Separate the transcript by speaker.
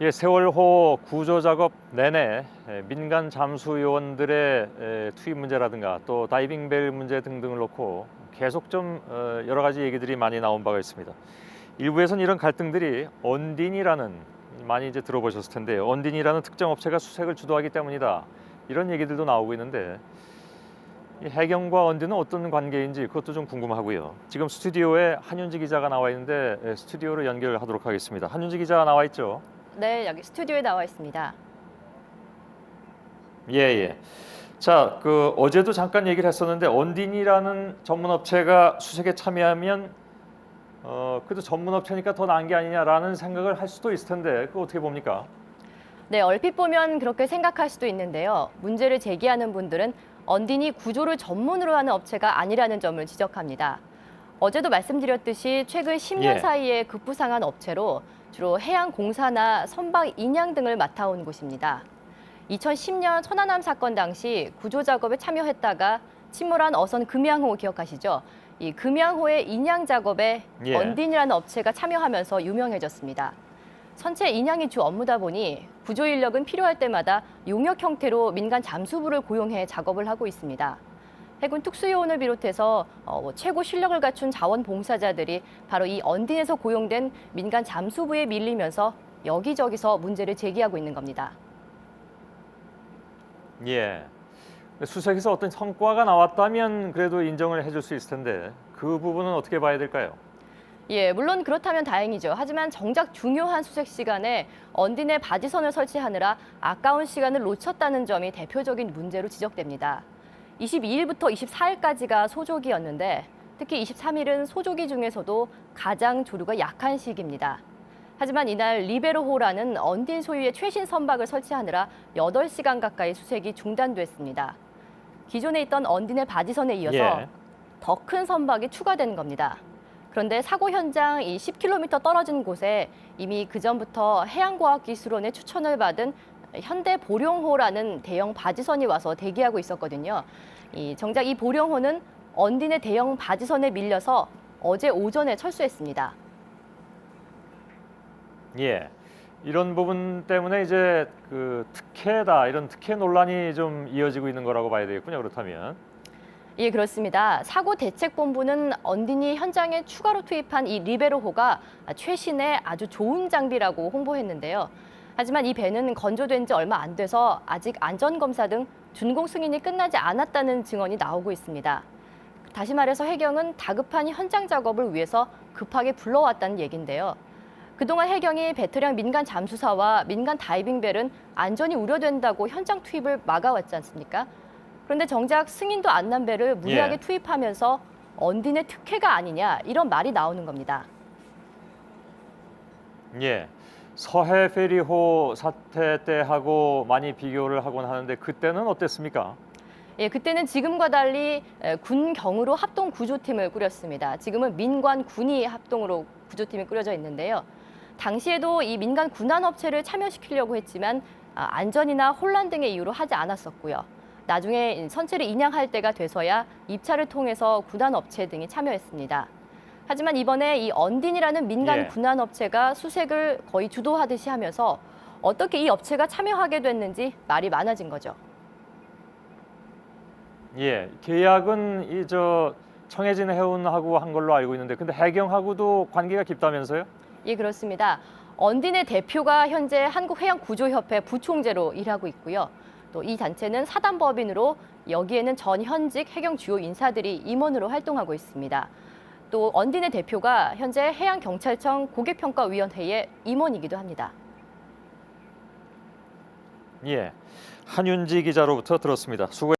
Speaker 1: 예, 세월호 구조 작업 내내 민간 잠수 요원들의 투입 문제라든가 또 다이빙 벨 문제 등등을 놓고 계속 좀 여러 가지 얘기들이 많이 나온 바가 있습니다. 일부에서는 이런 갈등들이 언딘이라는, 많이 이제 들어보셨을 텐데요. 언딘이라는 특정 업체가 수색을 주도하기 때문이다, 이런 얘기들도 나오고 있는데, 이 해경과 언딘은 어떤 관계인지 그것도 좀 궁금하고요. 지금 스튜디오에 한윤지 기자가 나와 있는데 스튜디오로 연결하도록 하겠습니다. 한윤지 기자 나와 있죠?
Speaker 2: 네, 여기 스튜디오에 나와 있습니다.
Speaker 1: 예, 예. 자, 어제도 잠깐 얘기를 했었는데, 언딘이라는 전문 업체가 수색에 참여하면 그래도 전문 업체니까 더 나은 게 아니냐라는 생각을 할 수도 있을 텐데, 그거 어떻게 봅니까?
Speaker 2: 네, 얼핏 보면 그렇게 생각할 수도 있는데요. 문제를 제기하는 분들은 언딘이 구조를 전문으로 하는 업체가 아니라는 점을 지적합니다. 어제도 말씀드렸듯이 최근 10년
Speaker 1: 예.
Speaker 2: 사이에 급부상한 업체로 주로 해양공사나 선박 인양 등을 맡아온 곳입니다. 2010년 천안함 사건 당시 구조 작업에 참여했다가 침몰한 어선 금양호 기억하시죠? 이 금양호의 인양 작업에
Speaker 1: 예.
Speaker 2: 언딘이라는 업체가 참여하면서 유명해졌습니다. 선체 인양이 주 업무다 보니 구조 인력은 필요할 때마다 용역 형태로 민간 잠수부를 고용해 작업을 하고 있습니다. 해군 특수요원을 비롯해서 최고 실력을 갖춘 자원봉사자들이 바로 이 언딘에서 고용된 민간 잠수부에 밀리면서 여기저기서 문제를 제기하고 있는 겁니다.
Speaker 1: 예. 수색에서 어떤 성과가 나왔다면 그래도 인정을 해줄 수 있을 텐데, 그 부분은 어떻게 봐야 될까요?
Speaker 2: 예, 물론 그렇다면 다행이죠. 하지만 정작 중요한 수색 시간에 언딘에 바지선을 설치하느라 아까운 시간을 놓쳤다는 점이 대표적인 문제로 지적됩니다. 22일부터 24일까지가 소조기였는데 특히 23일은 소조기 중에서도 가장 조류가 약한 시기입니다. 하지만 이날 리베로호라는 언딘 소유의 최신 선박을 설치하느라 8시간 가까이 수색이 중단됐습니다. 기존에 있던 언딘의 바지선에 이어서
Speaker 1: 예.
Speaker 2: 더 큰 선박이 추가된 겁니다. 그런데 사고 현장 10km 떨어진 곳에 이미 그전부터 해양과학기술원의 추천을 받은 현대보령호라는 대형 바지선이 와서 대기하고 있었거든요. 정작 이 보령호는 언딘의 대형 바지선에 밀려서 어제 오전에 철수했습니다.
Speaker 1: 예. 이런 부분 때문에 이제 특혜다, 이런 특혜 논란이 좀 이어지고 있는 거라고 봐야 되겠군요, 그렇다면.
Speaker 2: 예, 그렇습니다. 사고대책본부는 언딘이 현장에 추가로 투입한 이 리베로호가 최신의 아주 좋은 장비라고 홍보했는데요. 하지만 이 배는 건조된 지 얼마 안 돼서 아직 안전검사 등 준공 승인이 끝나지 않았다는 증언이 나오고 있습니다. 다시 말해서 해경은 다급한 현장 작업을 위해서 급하게 불러왔다는 얘기인데요. 그동안 해경이 배터량 민간 잠수사와 민간 다이빙벨은 안전이 우려된다고 현장 투입을 막아왔지 않습니까? 그런데 정작 승인도 안 난 배를 무리하게 투입하면서 언딘의 특혜가 아니냐, 이런 말이 나오는 겁니다.
Speaker 1: 예. 서해 페리호 사태 때하고 많이 비교를 하곤 하는데, 그때는 어땠습니까?
Speaker 2: 예, 그때는 지금과 달리 군경으로 합동 구조팀을 꾸렸습니다. 지금은 민관 군이 합동으로 구조팀이 꾸려져 있는데요. 당시에도 이 민간 군안 업체를 참여시키려고 했지만 안전이나 혼란 등의 이유로 하지 않았었고요. 나중에 선체를 인양할 때가 돼서야 입찰을 통해서 군안 업체 등이 참여했습니다. 하지만 이번에 이 언딘이라는 민간 군안 업체가 수색을 거의 주도하듯이 하면서 어떻게 이 업체가 참여하게 됐는지 말이 많아진 거죠.
Speaker 1: 예. 계약은 청해진 해운하고 한 걸로 알고 있는데, 근데 해경하고도 관계가 깊다면서요?
Speaker 2: 예, 그렇습니다. 언딘의 대표가 현재 한국해양구조협회 부총재로 일하고 있고요. 또 이 단체는 사단법인으로 여기에는 전 현직 해경 주요 인사들이 임원으로 활동하고 있습니다. 또 언딘의 대표가 현재 해양경찰청 고객평가위원회의 임원이기도 합니다.
Speaker 1: 예. 한윤지 기자로부터 들었습니다. 수고.